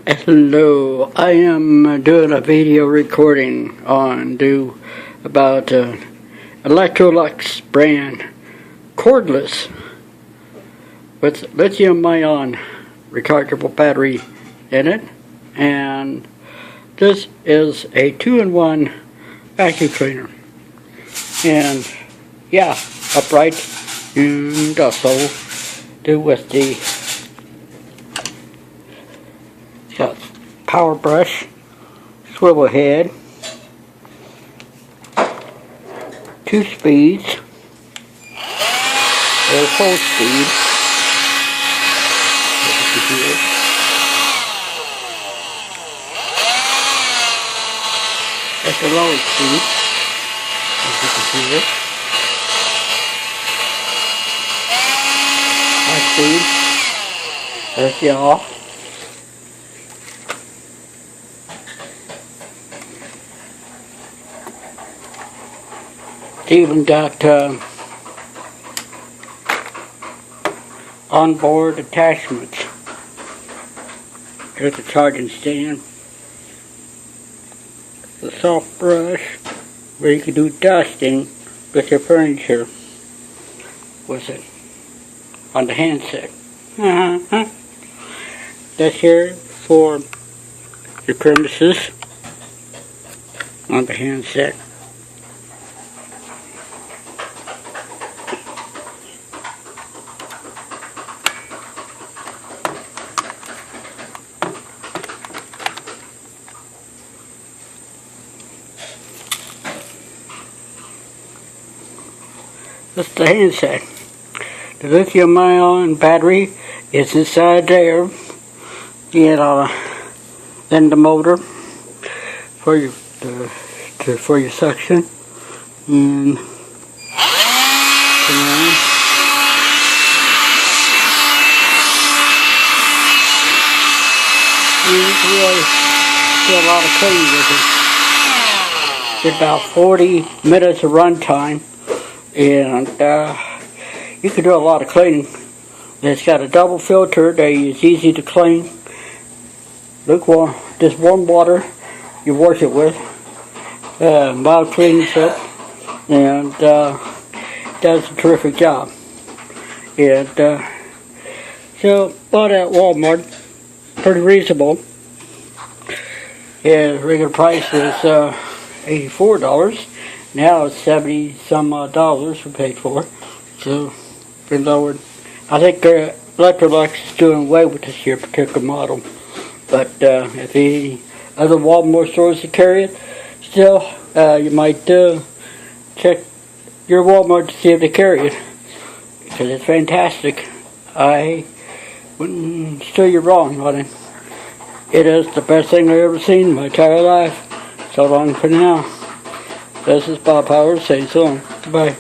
Hello, I am doing a video recording about Electrolux brand cordless with lithium-ion rechargeable battery in it, and this is a 2-in-1 vacuum cleaner, and yeah, upright, and also do with the got power brush, swivel head, 2 speeds, there's full speed, that's the low speed, as you can see here, high speed, there's the off. It's even got onboard attachments. Here's the charging stand, the soft brush where you can do dusting with your furniture with it on the handset. That's here for your premises on the handset. That's the handset. The lithium-ion battery is inside there, and then the motor for your suction, and you can really do a lot of cleaning with it. It's about 40 minutes of run time. And you can do a lot of cleaning. It's got a double filter that is easy to clean. Lukewarm, just warm water you wash it with. Mild cleaning soap, and does a terrific job. And so bought at Walmart, pretty reasonable. And regular price is $84. Now it's 70 some odd dollars we paid for, so been lowered. I think Electrolux is doing away with this here particular model, but if any other Walmart stores that carry it, still you might check your Walmart to see if they carry it, because it's fantastic. I wouldn't steer you wrong on it. It is the best thing I've ever seen in my entire life. So long for now. This is Bob Howard saying so long. Bye.